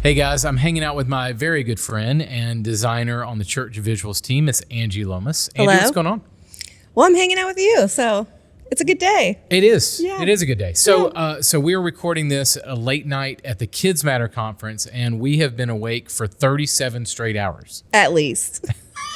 Hey guys, I'm hanging out with my very good friend and designer on the church visuals team. It's Angie Lomas. Angie, Hello. what's going on? Well, I'm hanging out with you, so it's a good day. It is. Yeah. It is a good day. So we are recording this a late night at the Kids Matter conference, and we have been awake for 37 straight hours. At least.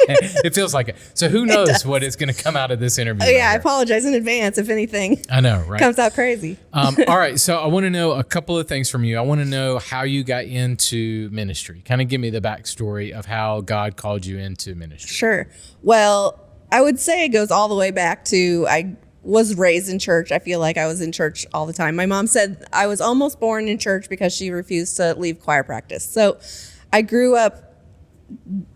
It feels like it. So who knows what is going to come out of this interview? Oh, yeah, right I here. apologize in advance if anything I know, right? comes out crazy. All right. So I want to know a couple of things from you. I want to know how you got into ministry. Kind of give me the backstory of how God called you into ministry. Sure. Well, I would say it goes all the way back to I was raised in church. I feel like I was in church all the time. My mom said I was almost born in church because she refused to leave choir practice. So I grew up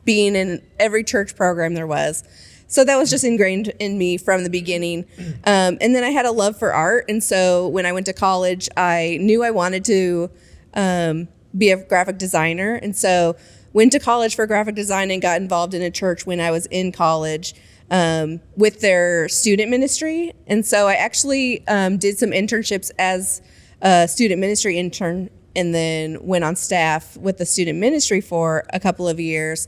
being in every church program there was. So that was just ingrained in me from the beginning. And then I had a love for art. And so when I went to college, I knew I wanted to be a graphic designer. And so went to college for graphic design and got involved in a church when I was in college with their student ministry. And so I actually did some internships as a student ministry intern and then went on staff with the student ministry for a couple of years.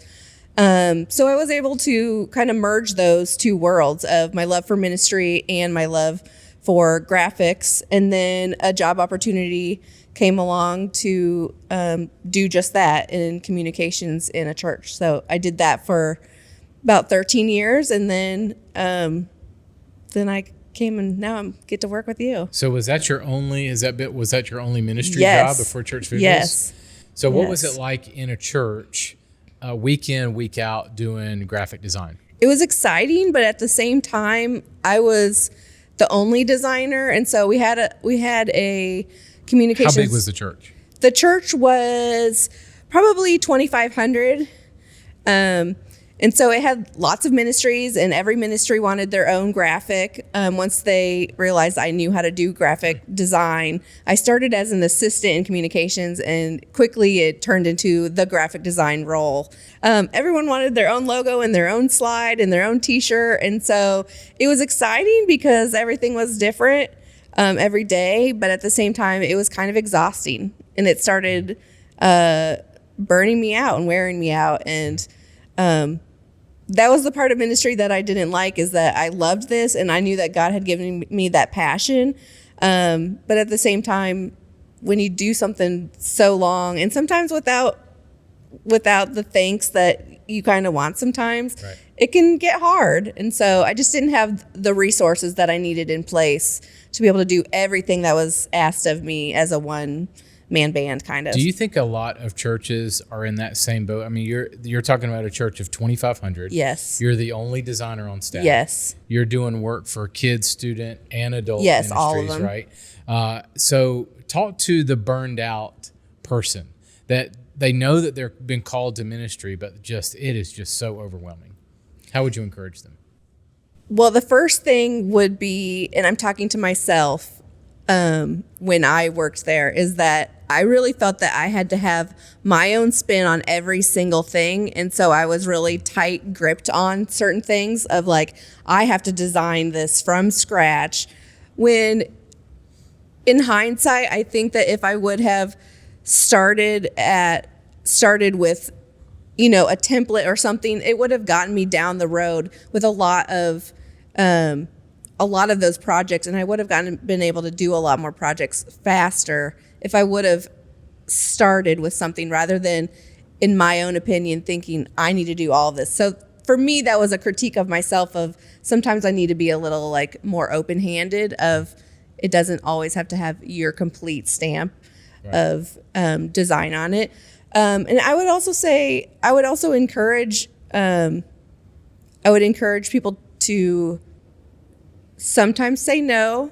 So I was able to kind of merge those two worlds of my love for ministry and my love for graphics. And then a job opportunity came along to do just that in communications in a church. So I did that for about 13 years. And then I came and now I get to work with you. So was that your only ministry Yes. job before Church Visuals? Yes. So what was it like in a church, week in, week out, doing graphic design? It was exciting, but at the same time, I was the only designer, and so we had a communications. How big was the church? The church was probably 2,500. And so it had lots of ministries, and every ministry wanted their own graphic. Once they realized I knew how to do graphic design, I started as an assistant in communications, and quickly it turned into the graphic design role. Everyone wanted their own logo and their own slide and their own T-shirt, and so it was exciting because everything was different every day, but at the same time, it was kind of exhausting, and it started burning me out and wearing me out, and that was the part of ministry that I didn't like, is that I loved this and I knew that God had given me that passion. But at the same time, when you do something so long and sometimes without the thanks that you kind of want sometimes, right, it can get hard. And so I just didn't have the resources that I needed in place to be able to do everything that was asked of me as a one-man band, kind of. Do you think a lot of churches are in that same boat? I mean, you're talking about a church of 2,500. Yes. You're the only designer on staff. Yes. You're doing work for kids, student, and adult yes, ministries, all of them. Right? So talk to the burned out person that they know that they're been called to ministry, but it is just so overwhelming. How would you encourage them? Well, the first thing would be, and I'm talking to myself, when I worked there, is that I really felt that I had to have my own spin on every single thing. And so I was really tight gripped on certain things of like, I have to design this from scratch. When in hindsight, I think that if I would have started with, a template or something, it would have gotten me down the road with a lot of those projects, and I would have been able to do a lot more projects faster if I would have started with something rather than, in my own opinion, thinking I need to do all of this. So for me, that was a critique of myself of sometimes I need to be a little like more open-handed of it doesn't always have to have your complete stamp right. of design on it. And I would also encourage people to sometimes say no,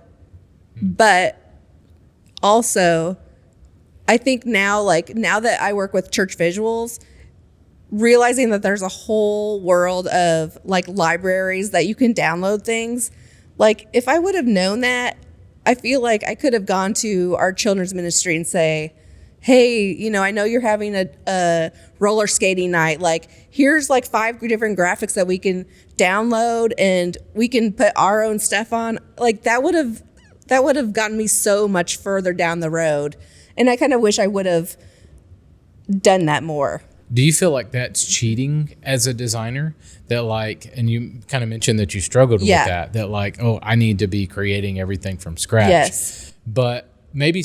but also I think now that I work with church visuals, realizing that there's a whole world of like libraries that you can download things. Like if I would have known that, I feel like I could have gone to our children's ministry and say, hey, I know you're having a roller skating night. Like, here's like 5 different graphics that we can download and we can put our own stuff on. Like that would have gotten me so much further down the road. And I kind of wish I would have done that more. Do you feel like that's cheating as a designer? That like, and you kind of mentioned that you struggled with that like, oh, I need to be creating everything from scratch. Yes. But maybe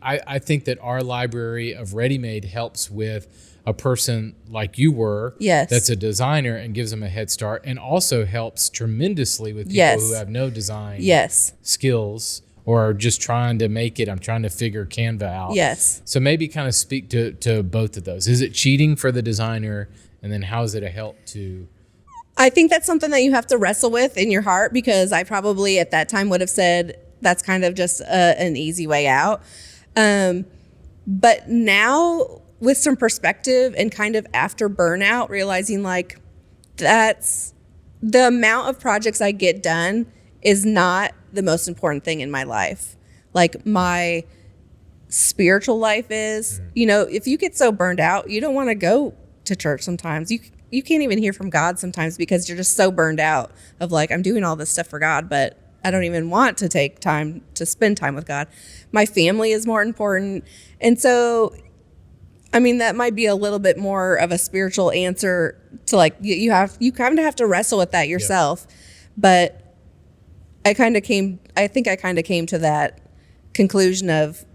I think that our library of ready-made helps with a person like you were, that's a designer, and gives them a head start, and also helps tremendously with people who have no design skills or are just trying to make it. I'm trying to figure Canva out. Yes. So maybe kind of speak to both of those. Is it cheating for the designer, and then how is it a help to? I think that's something that you have to wrestle with in your heart, because I probably at that time would have said that's kind of just an easy way out. But now, with some perspective and kind of after burnout, realizing like that's the amount of projects I get done is not the most important thing in my life. Like my spiritual life is, if you get so burned out, you don't want to go to church sometimes. You can't even hear from God sometimes because you're just so burned out of like, I'm doing all this stuff for God, but I don't even want to take time to spend time with God. My family is more important. And so, I mean, that might be a little bit more of a spiritual answer to like, you kind of have to wrestle with that yourself. But I think I kind of came to that conclusion of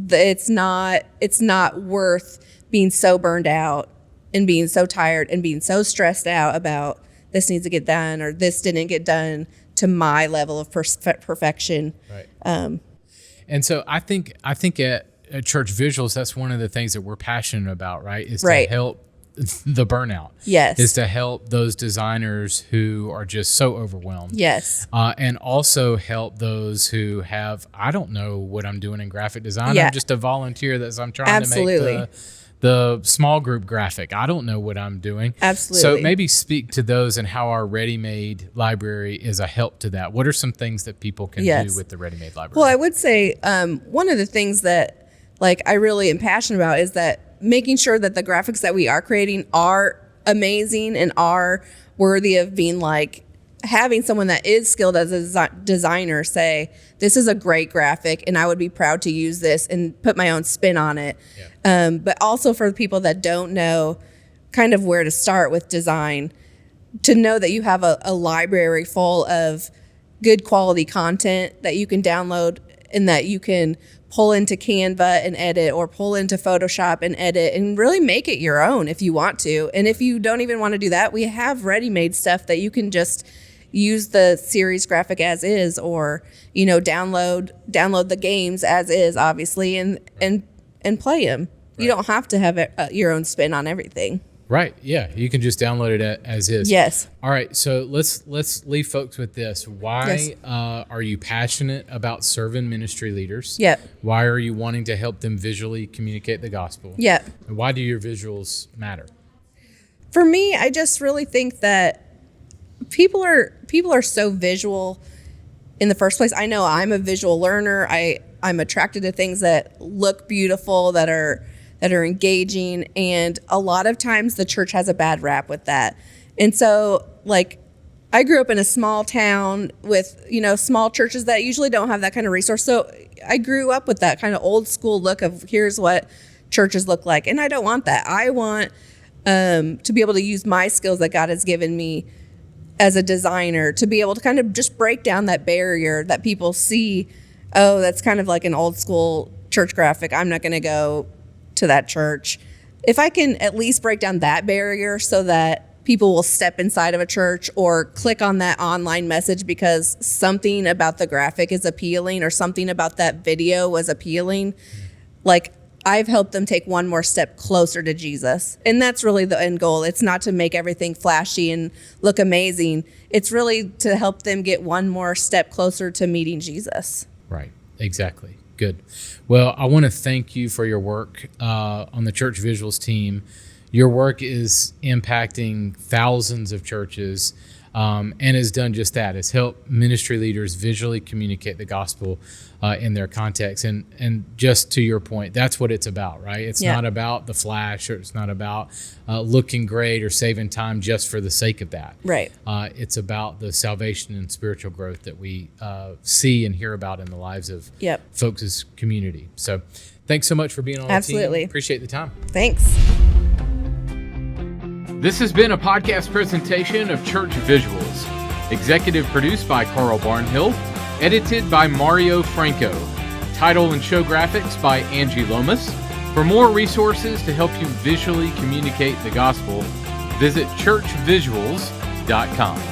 it's not worth being so burned out and being so tired and being so stressed out about this needs to get done or this didn't get done to my level of perfection. Right. And so I think at Church Visuals, that's one of the things that we're passionate about, right? Is to help the burnout. Yes. Is to help those designers who are just so overwhelmed. Yes. And also help those who have, I don't know what I'm doing in graphic design. Yeah. I'm just a volunteer I'm trying to make the small group graphic. I don't know what I'm doing. Absolutely. So maybe speak to those and how our ready-made library is a help to that. What are some things that people can do with the ready-made library? Well, I would say one of the things that like I really am passionate about is that making sure that the graphics that we are creating are amazing and are worthy of being like having someone that is skilled as a designer say, this is a great graphic and I would be proud to use this and put my own spin on it. Yeah. But also for the people that don't know kind of where to start with design, to know that you have a library full of good quality content that you can download and that you can pull into Canva and edit or pull into Photoshop and edit and really make it your own if you want to. And if you don't even want to do that, we have ready-made stuff that you can just use the series graphic as is, or download the games as is, obviously, and play them. Right. You don't have to have your own spin on everything. Right. Yeah. You can just download it as is. Yes. All right. So let's leave folks with this. Why are you passionate about serving ministry leaders? Yep. Why are you wanting to help them visually communicate the gospel? Yep. And why do your visuals matter? For me, I just really think that people are so visual in the first place. I know I'm a visual learner. I'm attracted to things that look beautiful, that are engaging, and a lot of times the church has a bad rap with that. And so like I grew up in a small town with, small churches that usually don't have that kind of resource. So I grew up with that kind of old school look of here's what churches look like. And I don't want that. I want to be able to use my skills that God has given me as a designer to be able to kind of just break down that barrier that people see, oh, that's kind of like an old school church graphic. I'm not going to go to that church. If I can at least break down that barrier so that people will step inside of a church or click on that online message because something about the graphic is appealing or something about that video was appealing, like I've helped them take one more step closer to Jesus. And that's really the end goal. It's not to make everything flashy and look amazing. It's really to help them get one more step closer to meeting Jesus. Right. Exactly. Good. Well, I want to thank you for your work on the Church Visuals team. Your work is impacting thousands of churches. and has done just that. Has helped ministry leaders visually communicate the gospel in their context. And just to your point, that's what it's about, right? It's not about the flash, or it's not about looking great or saving time just for the sake of that. Right. It's about the salvation and spiritual growth that we see and hear about in the lives of folks' community. So thanks so much for being on the team. Appreciate the time. Thanks. This has been a podcast presentation of Church Visuals. Executive produced by Carl Barnhill. Edited by Mario Franco. Title and show graphics by Angie Lomas. For more resources to help you visually communicate the gospel, visit churchvisuals.com.